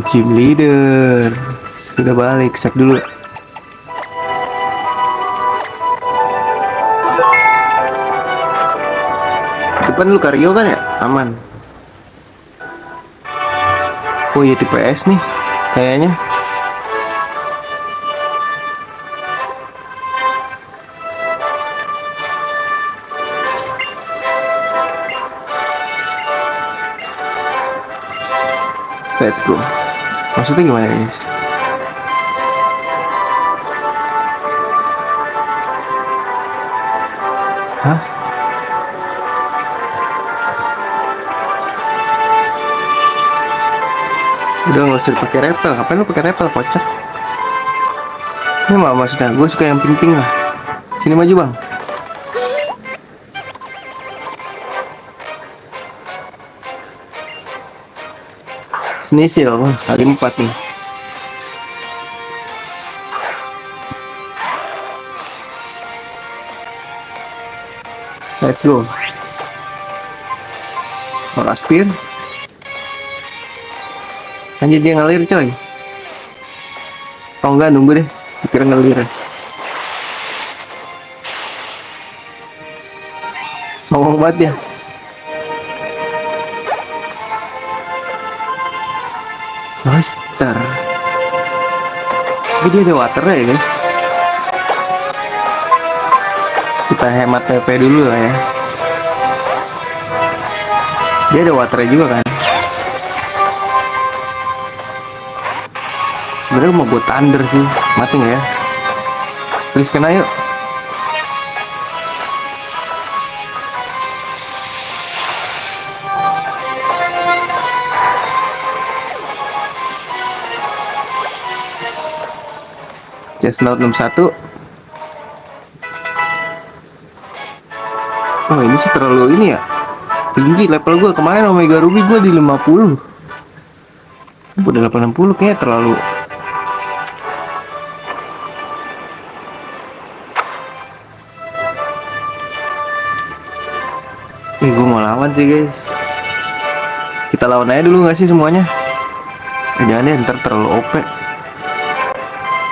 Gym leader sudah balik, save dulu. Depan lu Karyo kan ya? Aman. Oh iya tipe S nih kayaknya. Let's go. Maksudnya gimana guys? Hah? Udah nggak usah pakai repel. Ngapain lu pakai repel, kocak? Ini mah maksudnya gue suka yang pink-pink lah. Sini maju bang. Snisil, wah kali 4 nih. Let's go. Aura Spear. Anjir dia ngalir coy. Oh enggak, nunggu deh. Pikir ngalir. Ngomong banget ya. Master. Jadi dia ada waternya ya guys. Kita hemat PP dulu lah ya. Dia ada waternya juga kan. Sebenarnya mau gue thunder sih. Mati nggak ya? Please kena yuk. Chestnut 61. Oh ini sih terlalu ini ya. Tinggi level gue. Kemarin Omega Ruby gue di 50. Udah 80 kayaknya terlalu. Gue mau lawan sih guys. Kita lawan aja dulu gak sih semuanya? Jangan deh ntar terlalu OP.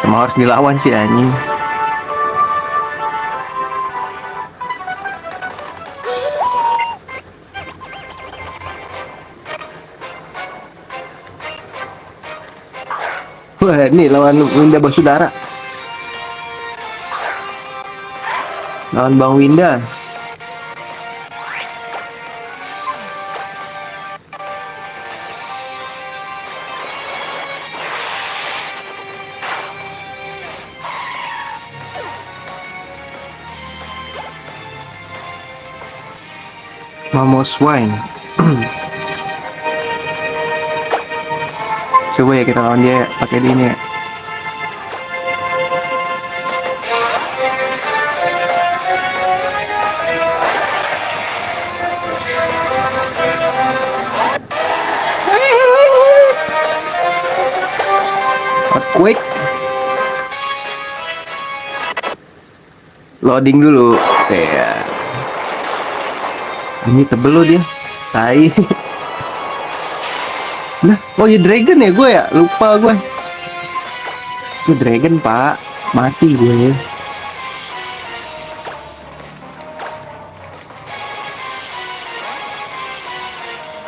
Emang harus dilawan sih anjing. Wah ini lawan Winda Basudara. Lawan Bang Winda. Mamos Wine. Coba ya kita lawan dia pakai ini ya. Quick. Loading dulu. Ya. Ini tebel loh dia. Tai. Nah, oh ya dragon ya gue ya. Lupa gue. Itu dragon pak. Mati gue.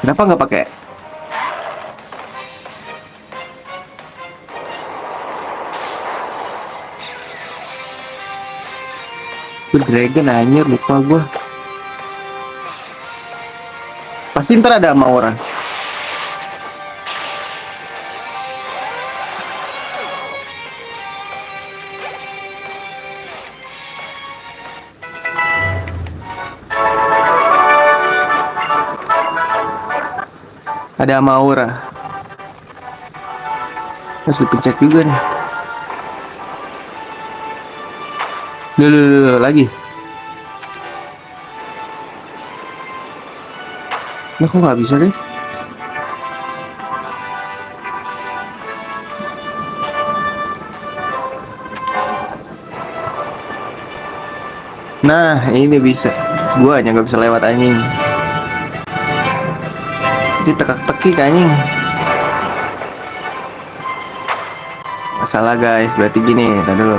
Kenapa nggak pakai? Gue dragon anjir, lupa gue. Pasti ntar ada sama orang. Ada sama Aura. Harus dipencet juga nih. Dulu lagi. Nah kok nggak bisa guys? Nah ini bisa. Gua hanya nggak bisa lewat anjing. Ditekak-teki anjing. salah guys, berarti gini, tadi dulu.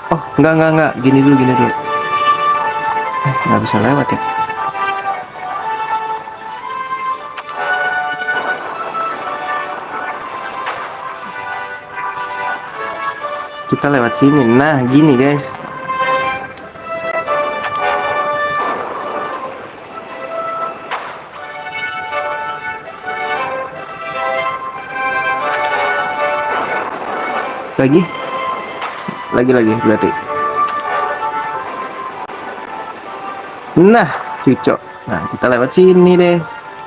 Oh, enggak, gini dulu, nggak bisa lewat ya. Kita lewat sini, nah gini guys. Lagi berarti. Nah, cucok. Nah, kita lewat sini deh.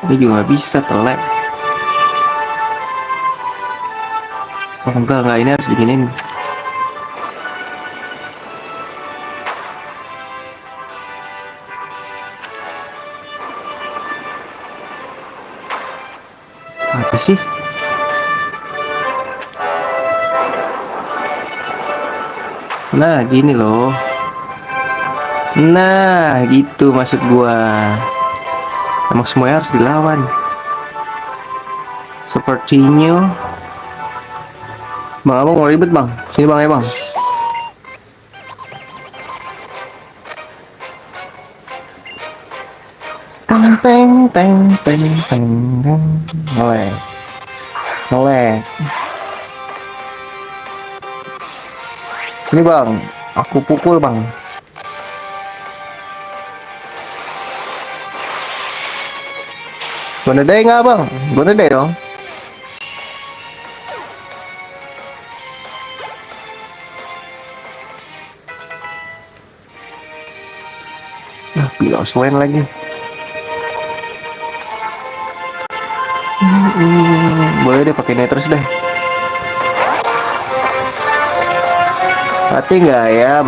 Ini juga nggak bisa, telek. Oh, enggak, ini harus diginin. Apa sih? Nah, gini loh. Nah, gitu maksud gua. Emang semuanya harus dilawan. Sepertinya. Bang, abang mau ribet bang? Sini bang ya bang. Teng teng teng teng teng teng. Oleh. Sini bang, aku pukul bang. Bonedai nggak bang? Bonedai dong. Nah, pilos lain lagi. Boleh deh pakai net terus deh. Mati nggak ya?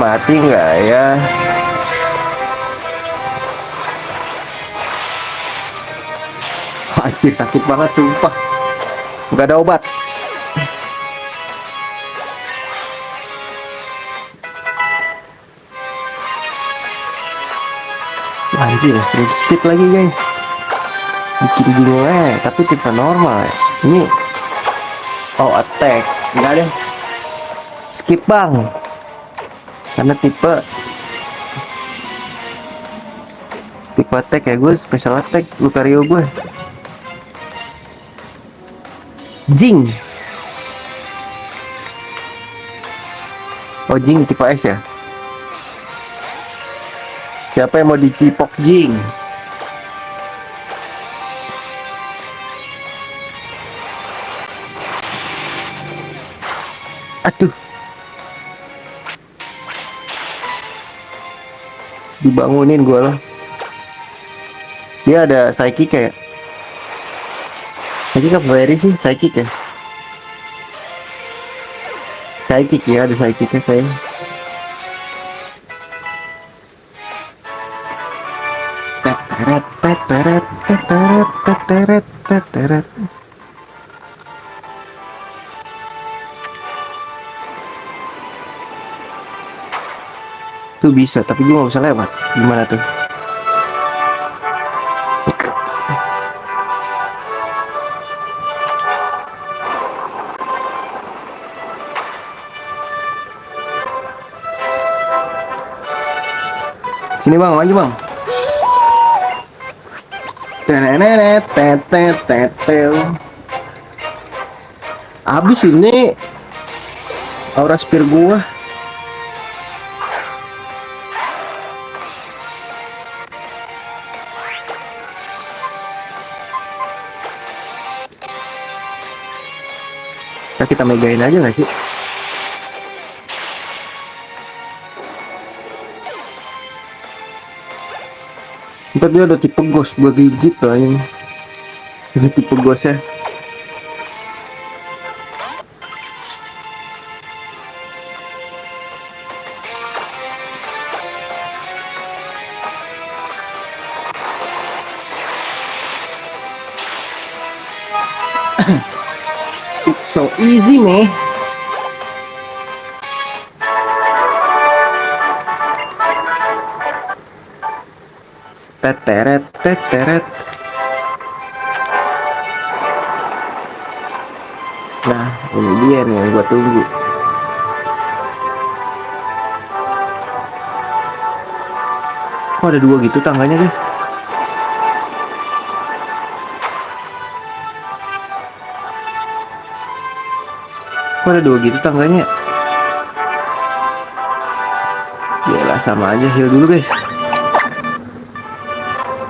Anjir, sakit banget sumpah. Nggak ada obat. Anjir, stream speed lagi guys. Bikin bingung tapi tipe normal ya. Ini attack. Enggak deh. Skip bang. Karena tipe attack ya, gue special attack Lucario gue. Jing. Oh, Jing tipe S ya. Siapa yang mau dicipok Jing? Aduh. Dibangunin gue loh. Dia ada psychic kayak. Psychic apa berry sih? Psychic ya? Psychic ya, ada psychicnya kayak. Teteret. Tuh bisa, tapi gue gak bisa lewat. Gimana tuh? Sini bang, maju bang. Abis ini aura spear gua. Nah, kita megain aja gak sih? Ntar dia ada tipe ghost buat gigit lah ini. Ini tipe ghost ya. It's so easy nih. Teteret. Ini dia nih yang gua tunggu. Kok ada dua gitu tangganya guys? Kok ada dua gitu tangganya? Yalah sama aja, heal dulu guys.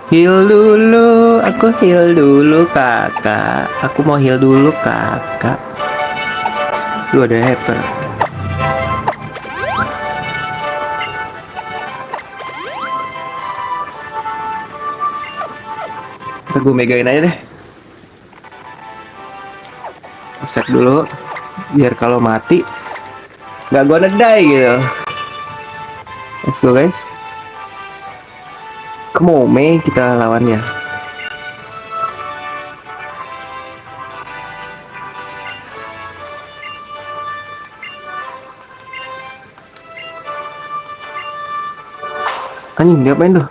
Heal dulu, aku heal dulu kakak. Aku mau heal dulu kakak. Tuh ada hyper. Ntar gue megain aja deh. Set dulu, biar kalau mati nggak gonna die gitu. Let's go guys. Come on Mei, kita lawannya. Anjing, diapain tuh?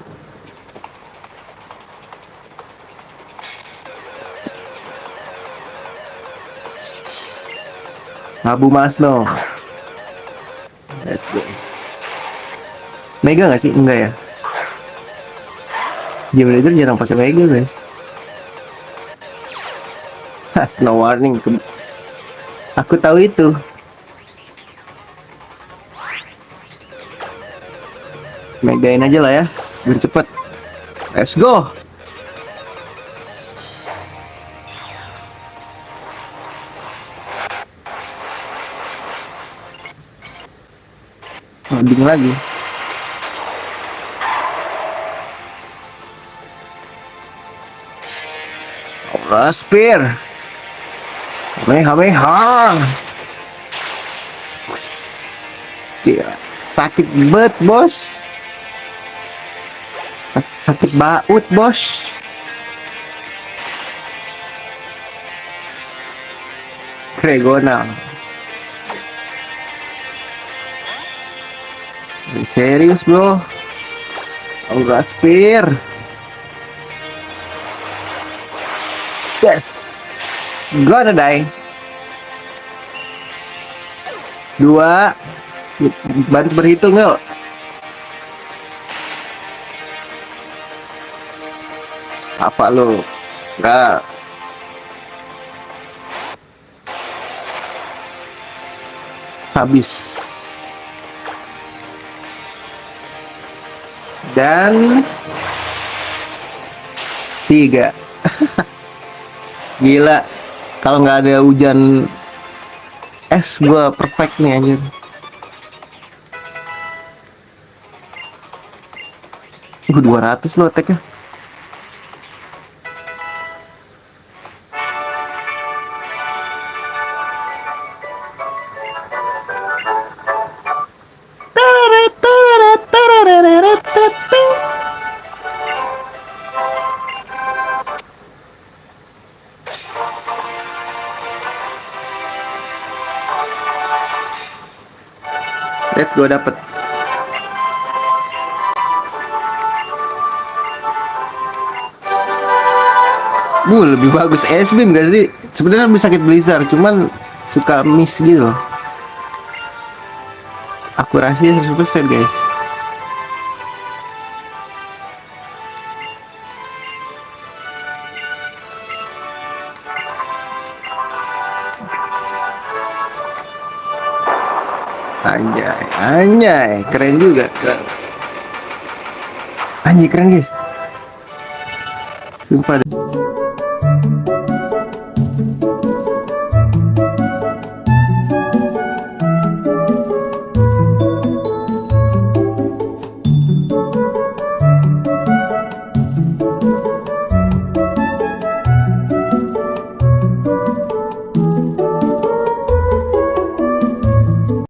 Abu Masno. Let's go. Mega nggak sih? Enggak ya. Game Leader jarang pakai Mega guys. Snow warning. Aku tahu itu. Megain aja lah ya, biar cepet. Let's go. Loading lagi. Raspir. Meha. Gila, sakit banget bos. Sakit baut bos. Kregonal. Serius bro. Raspir. Yes. Gonna die. 2. Bantu berhitung yuk. Apa lo? Enggak. Habis. Dan 3. Gila, kalau nggak ada hujan es gua perfect nih anjir. Gua 200 loh attack-nya. Let's go, dapet. Lebih bagus S-Beam gak sih? Sebenarnya lebih sakit Blizzard, cuman suka miss gitu. Akurasinya 100% guys. Anjay, keren juga. Anjay, keren guys. Sumpah.